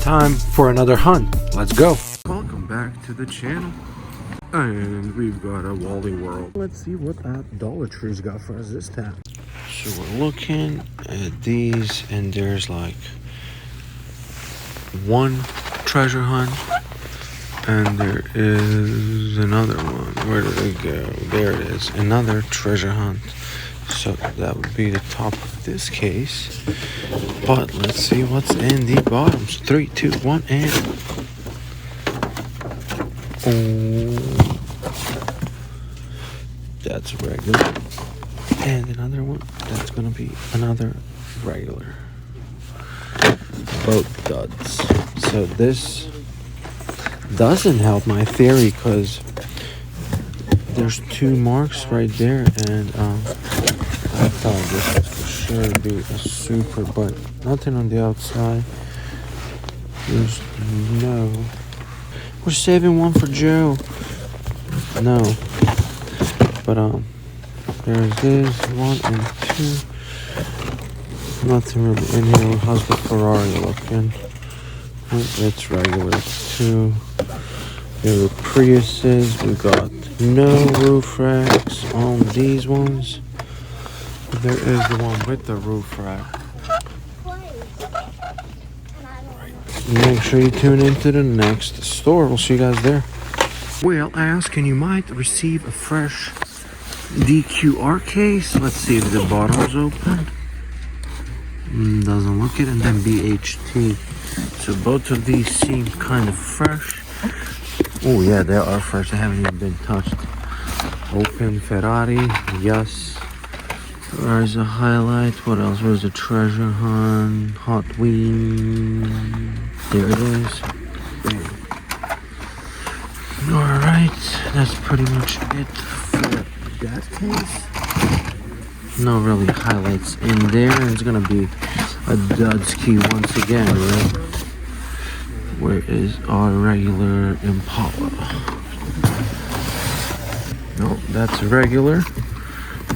time for another hunt. Let's go. Welcome back to the channel. And we've got a Wally World. Let's see what that Dollar Tree's got for us this time. So we're looking at these, and there's like one treasure hunt, and there is another one. Where did it go? There it is, another treasure hunt. So that would be the top of this case. But let's see what's in the bottoms. 3, 2, 1, and oh, that's regular. And another one, that's gonna be another regular. Both duds. So this doesn't help my theory because there's 2 marks right there, and I thought this would for sure be a super, but nothing on the outside. There's no. We're saving one for Joe. No, but there's this 1 and 2. Nothing really in here. How's the Ferrari looking? It's regular 2. There are Priuses. We got no roof racks on these ones. There is the one with the roof rack. Make sure you tune into the next store. We'll see you guys there. Well, ask and you might receive a fresh DQR case. Let's see if the bottom's open. Doesn't look it. And then BHT. So both of these seem kind of fresh. Oh yeah, they are fresh. They haven't even been touched. Open Ferrari. Yes. There's a highlight. What else? Where's the treasure hunt? Hot Wheels. There it is. Alright, that's pretty much it for that case. No really highlights in there. It's gonna be a duds key once again, right? Where is our regular Impala? No, that's a regular.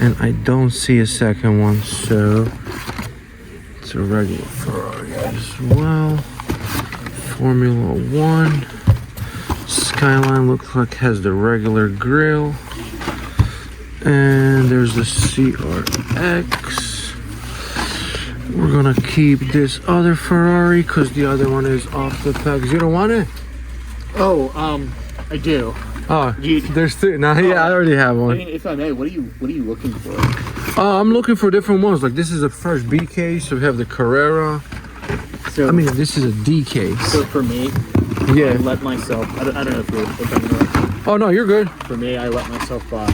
And I don't see a second one, so it's a regular Ferrari as well. Formula 1. Skyline looks like has the regular grille. And there's the CRX. We're gonna keep this other Ferrari because the other one is off the pegs. You don't want it? Oh, I do. Oh, there's 2. No, yeah, I already have one. I mean, if I may, what are you looking for? I'm looking for different ones. Like this is a fresh B case, so we have the Carrera. So I mean, this is a D case. So for me, yeah, I let myself. I don't know if I'm right. Oh no, you're good. For me, I let myself buy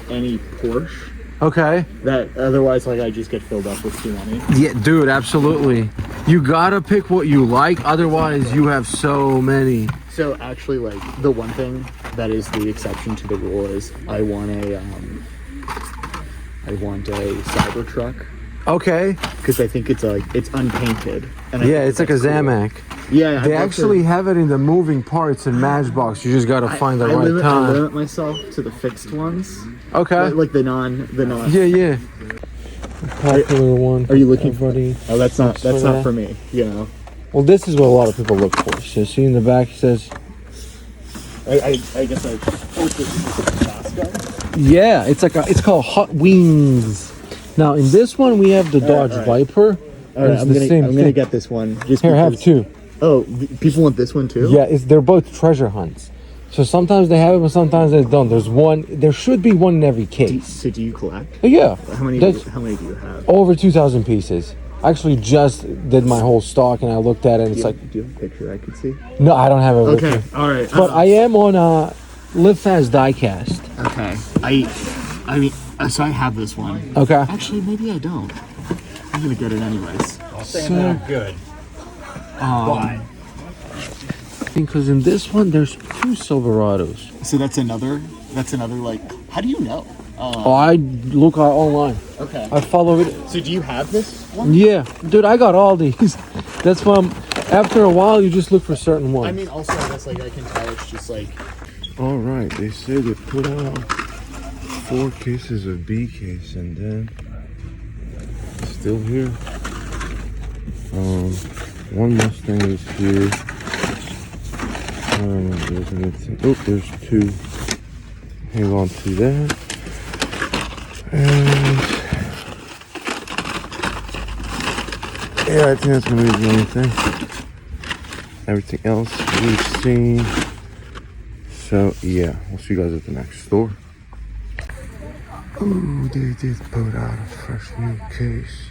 any Porsche. Okay. That otherwise, like, I just get filled up with too many. Yeah, dude, absolutely. You gotta pick what you like, otherwise you have so many. So actually, like, the one thing that is the exception to the rule is I want a Cybertruck. Okay. Because I think it's unpainted. And yeah, it's like a Zamac. Cool. Yeah, they actually have it in the moving parts in Matchbox. You just gotta find the right time. I limit myself to the fixed ones. Okay. Like the non. Yeah. Popular one. Are you looking for? Everybody. Oh, that's not for me. You know. Well, this is what a lot of people look for. So see in the back, it says. I guess I. Oh, it's yeah, it's called Hot Wings. Now in this one we have the Dodge Viper. All right, I'm gonna get this one. Just here, have 2. Oh, people want this one too? Yeah, they're both treasure hunts. So sometimes they have it, but sometimes they don't. There should be one in every case. Do you collect? Yeah. How many do you have? Over 2,000 pieces. I actually just did my whole stock and I looked at it and it's like... Do you have a picture I could see? No, I don't have it with me. Okay, alright. But I am on LiveFastDieCast. Okay. I mean, so I have this one. Okay. Actually, maybe I don't. I'm gonna get it anyways. I'll say I'm not good. Why? Because in this one, there's 2 Silverados. So that's another, like, how do you know? I look online. Okay. I follow it. So do you have this one? Yeah. Dude, I got all these. That's why after a while, you just look for certain ones. I mean, also, I guess, like, I can tell it's just, like... All right. They say they put out 4 cases of B case and then... Still here. one Mustang is here. There's anything. Oh, there's two. Hang on to that. And yeah, I think that's gonna be the only thing. Everything else we've seen. So yeah, we'll see you guys at the next store. Oh, they did put out a fresh new case.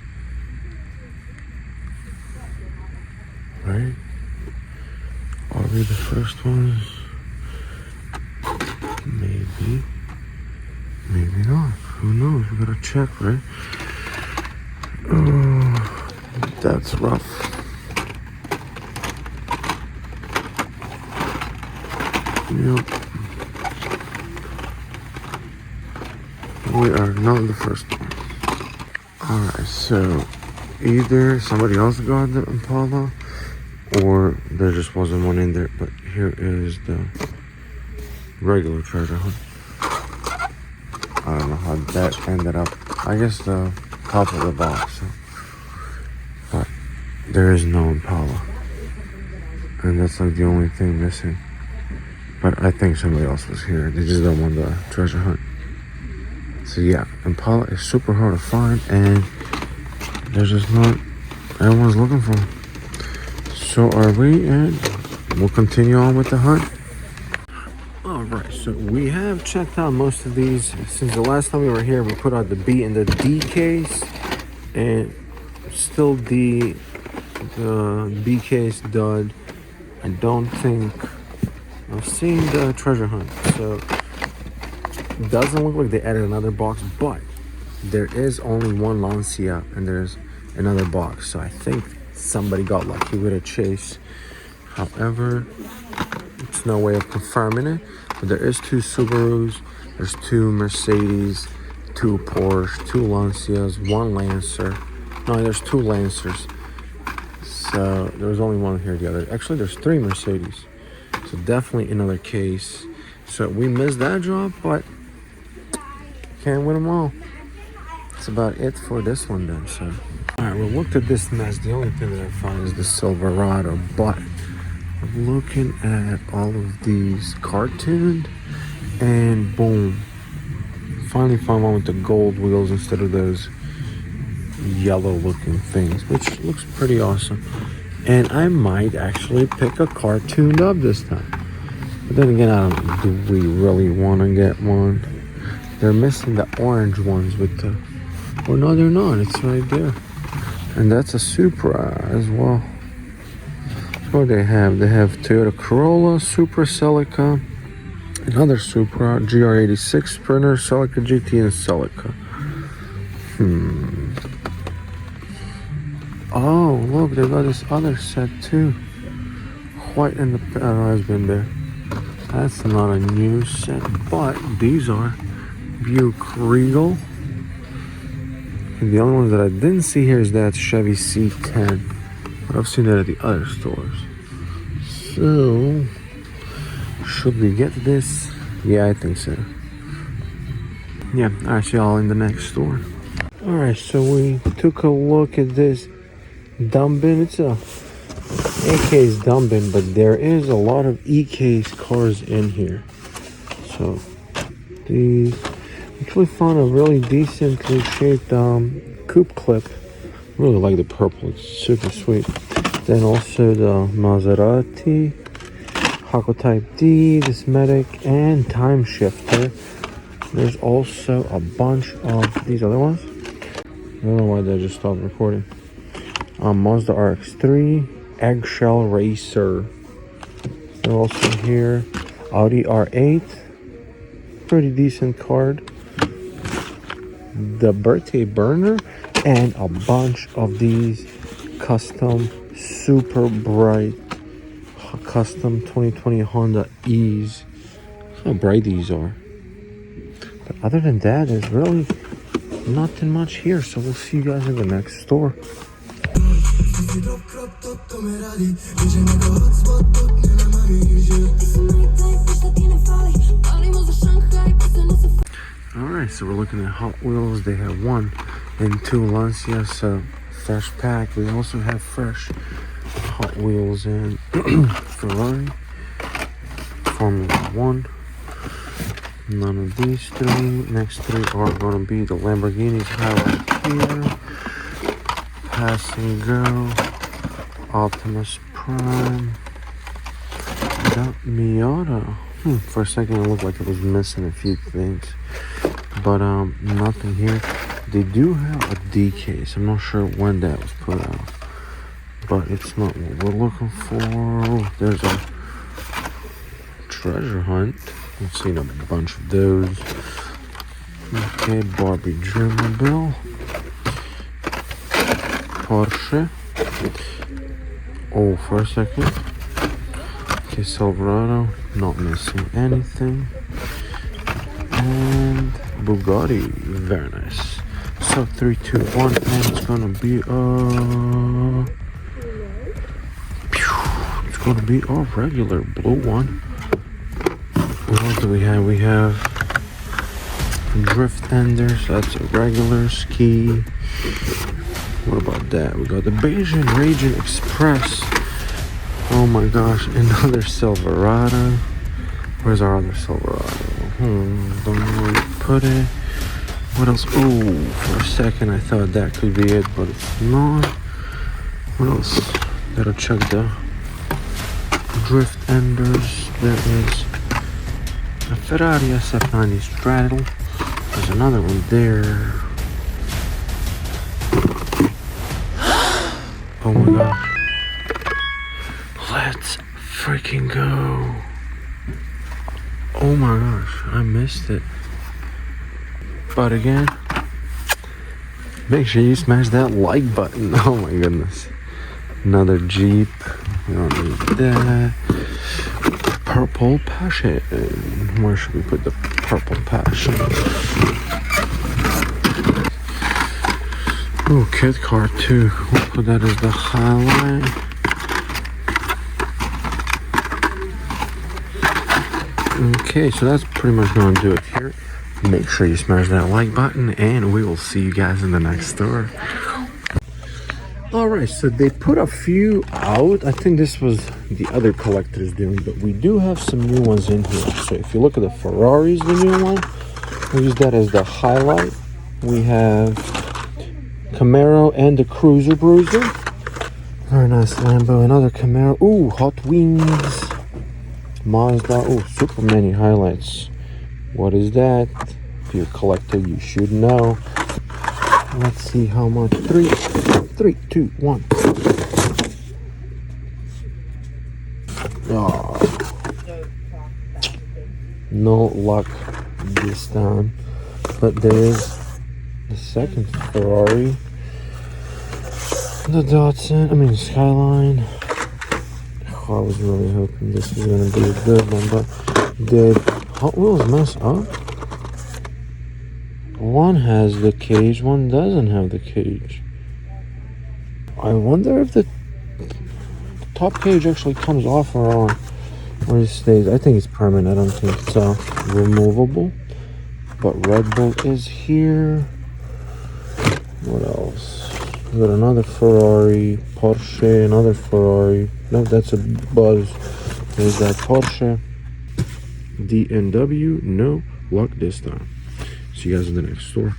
Right? Are we the first ones? Maybe. Maybe not. Who knows? We gotta check, right? Oh, that's rough. Yep. We are not the first one. Alright, so either somebody else got the Impala or there just wasn't one in there, but here is the regular treasure hunt. I don't know how that ended up. I guess the top of the box. So. But there is no Impala. And that's like the only thing missing. But I think somebody else was here. They just don't want the treasure hunt. So yeah, Impala is super hard to find and there's just not everyone's looking for them. So are we, and we'll continue on with the hunt. Alright, so we have checked out most of these. Since the last time we were here, we put out the B and the D case, and still the B case dud. I don't think I've seen the treasure hunt, so it doesn't look like they added another box, but there is only one Lancia and there's another box, so I think somebody got lucky with a chase. However, it's no way of confirming it, but there is two Subarus, there's two Mercedes, two Porsche, two Lancias, one Lancer. No, there's two Lancers. So there was only one here the other. Actually, there's three Mercedes. So definitely another case. So we missed that drop, but can't win them all. That's about it for this one then. So alright, we looked at this mess. The only thing that I found is the Silverado, but I'm looking at all of these cartooned, and boom, finally found one with the gold wheels instead of those yellow looking things, which looks pretty awesome. And I might actually pick a cartooned up this time. But then again, I don't know, do we really want to get one? They're missing the orange ones with the, oh no, they're not, it's right there. And that's a Supra as well. What they have Toyota Corolla, Supra, Celica, another Supra, GR86, Sprinter, Celica GT, and Celica. Oh, look, they got this other set too. White and the, I don't know, has been there. That's not a new set, but these are Buick Regal. And the only one that I didn't see here is that Chevy C10. But I've seen that at the other stores. So, should we get this? Yeah, I think so. Yeah, I'll see y'all in the next store. Alright, so we took a look at this dumb bin. It's a A-case dumb bin, but there is a lot of E-case cars in here. So, these actually found a really decently shaped coupe clip. Really like the purple, it's super sweet. Then also the Maserati, Hako Type D, this Medic, and Time Shifter. There's also a bunch of these other ones. I don't know why they just stopped recording. Mazda RX-3, Eggshell Racer. They're also here. Audi R8, pretty decent card. The birthday burner, and a bunch of these custom super bright custom 2020 Honda E's. How bright these are. But other than that, there's really nothing much here, so we'll see you guys in the next store. Alright, so we're looking at Hot Wheels. They have 1 and 2 Lancia, so fresh pack. We also have fresh Hot Wheels and Ferrari. Formula 1. None of these three. Next three are going to be the Lamborghinis highlight here. Pass and Go. Optimus Prime. The Miata. For a second it looked like it was missing a few things. But nothing here. They do have a D case. I'm not sure when that was put out. But it's not what we're looking for. Oh, there's a treasure hunt. I've seen a bunch of those. Okay, Barbie German Bill. Porsche. Oh, for a second. Okay, Silverado. Not missing anything. And Bugatti. Very nice. So 3, 2, 1, and it's gonna be it's gonna be a regular blue one. What else do we have? We have Drift Enders. That's a regular ski. What about that? We got the Beijing Raging Express. Oh my gosh, another Silverado. Where's our other Silverado? Don't know where to put it. What else? Oh, for a second I thought that could be it, but it's not. What else? Gotta check the Drift Enders. There is a Ferrari SF90 Straddle. There's another one there. Oh my gosh. Let's freaking go. Oh my gosh, I missed it. But again, make sure you smash that like button. Oh my goodness. Another Jeep. We don't need that. Purple Passion. Where should we put the Purple Passion? Oh, Kit Car too. We'll put that as the highlight. Okay, so that's pretty much going to do it here. Make sure you smash that like button, and we will see you guys in the next store. Alright, so they put a few out. I think this was the other collectors doing, but we do have some new ones in here. So if you look at the Ferraris, the new one, we'll use that as the highlight. We have Camaro and the Cruiser Bruiser. Very nice Lambo. Another Camaro. Ooh, Hot Wings. Mazda. Oh, super many highlights. What is that? If you're a collector, you should know. Let's see how much. 3, 2, 1. Oh. No luck this time. But there is the second Ferrari. The Skyline. Oh, I was really hoping this was going to be a good one, but did Hot Wheels mess up? One has the cage, one doesn't have the cage. I wonder if the top cage actually comes off or on, or it stays. I think it's permanent. I don't think it's removable. But Red Bull is here. What else? We got another Ferrari, Porsche, another Ferrari. No, that's a Buzz. There's that Porsche. DNW, no luck this time. See you guys in the next store.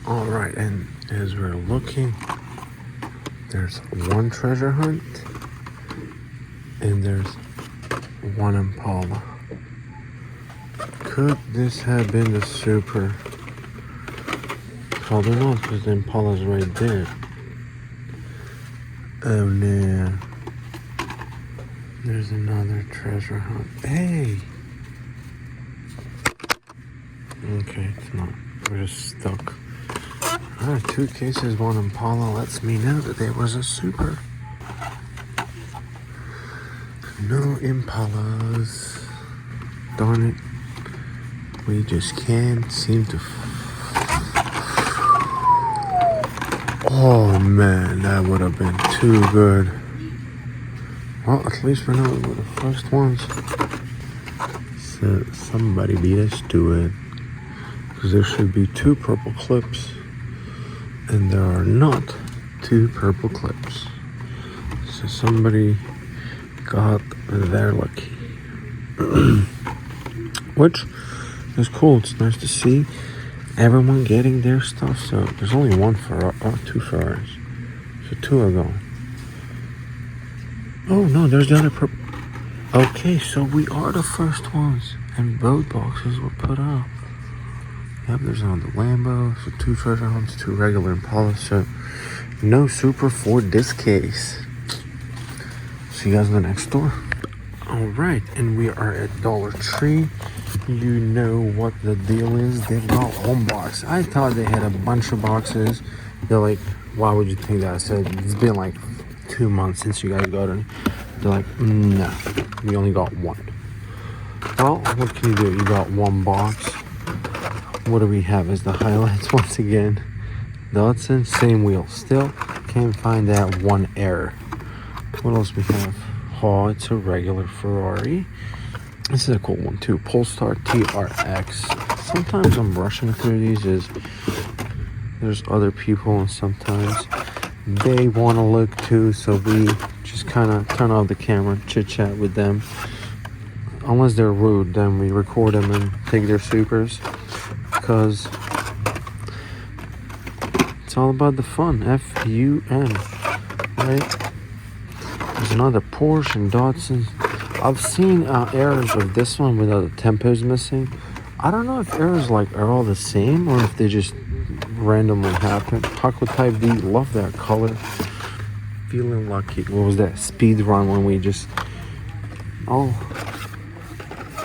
Alright, and as we're looking, there's one treasure hunt and there's one Impala. Could this have been the Super? Probably not, because the Impala's right there. Oh no. There's another treasure hunt. Hey! Okay, it's not. We're just stuck. Alright, 2 cases, 1 Impala lets me know that there was a Super. No Impalas. Darn it. We just can't seem to... Oh man, that would have been too good. Well, at least we're not the first ones. So somebody beat us to it. Because there should be 2 purple clips. And there are not 2 purple clips. So somebody got their lucky. Which is cool. It's nice to see everyone getting their stuff. So there's only 2 Ferraris. So 2 are gone. Oh no, there's the other purple. Okay, so we are the first ones. And both boxes were put up. Yep, there's another Lambo. So 2 treasure hunts, 2 regular Impalas. So no super for this case. See you guys in the next store. Alright, and we are at Dollar Tree. You know what the deal is. They've got 1 box. I thought they had a bunch of boxes. They're like, why would you think that? I said, it's been like 2 months since you guys got it. They're like, no, we only got 1. Well, what can you do? You got 1 box. What do we have as the highlights once again? Datsun, same wheel. Still can't find that 1 error. What else we have? Oh, it's a regular Ferrari. This is a cool one too. Polestar TRX. Sometimes I'm rushing through these. There's other people and sometimes they want to look too. So we just kind of turn off the camera, chit chat with them. Unless they're rude, then we record them and take their supers. Because it's all about the fun. F-U-N. Right? There's another Porsche and Datsun. I've seen errors of this one without the tempos missing. I don't know if errors like are all the same or if they just randomly happen. Paco Type D, love that color. Feeling lucky. What was that? Speed run when we just... Oh,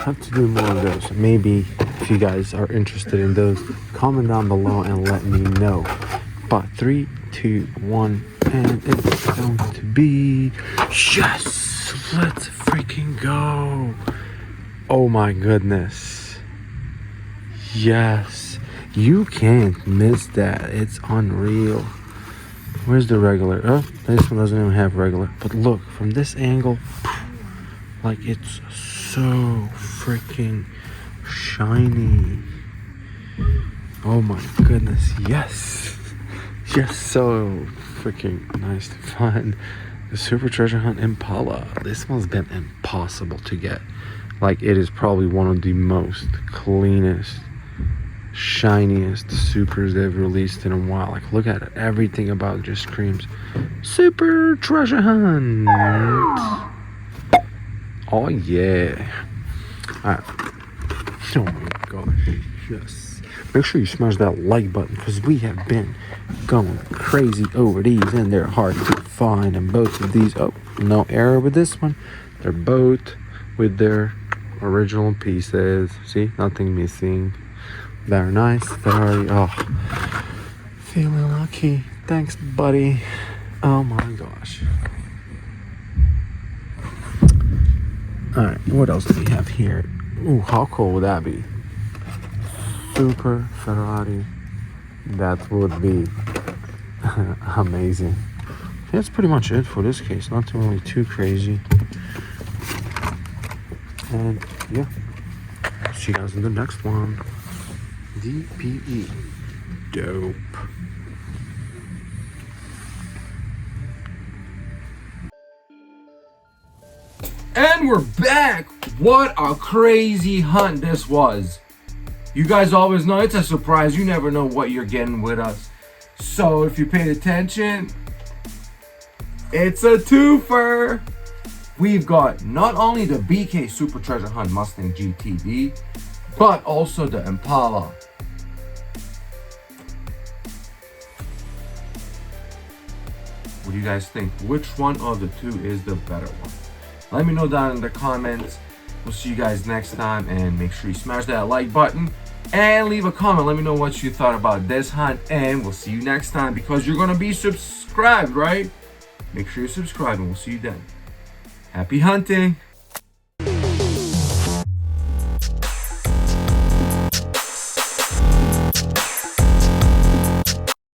have to do more of those. Maybe if you guys are interested in those, comment down below and let me know. But 3, 2, 1, and it's going to be... Yes! Let's freaking go! Oh my goodness. Yes. You can't miss that. It's unreal. Where's the regular? Oh, this one doesn't even have regular. But look, from this angle, like it's so freaking shiny. Oh my goodness. Yes. Yes, so freaking nice to find. The Super Treasure Hunt Impala. This one's been impossible to get. Like, it is probably one of the most cleanest, shiniest supers they've released in a while. Like, look at it. Everything about it just screams Super Treasure Hunt. Oh yeah. Alright. Oh my gosh. Yes. Make sure you smash that like button because we have been going crazy over these and they're hard to find. And both of these, oh, no error with this one. They're both with their original pieces. See, nothing missing. Very nice. Very, oh, feeling lucky. Thanks, buddy. Oh my gosh. Alright, what else do we have here? Ooh, how cool would that be? Super Ferrari. That would be amazing. That's pretty much it for this case. Not really too crazy. And yeah, see you guys in the next one. DPE. Dope. And we're back! What a crazy hunt this was. You guys always know it's a surprise. You never know what you're getting with us. So if you paid attention, it's a twofer. We've got not only the BK Super Treasure Hunt Mustang GTD, but also the Impala. What do you guys think? Which one of the two is the better one? Let me know down in the comments. We'll see you guys next time, and make sure you smash that like button and leave a comment. Let me know what you thought about this hunt, and we'll see you next time because you're gonna be subscribed, right? Make sure you subscribe, and we'll see you then. Happy hunting!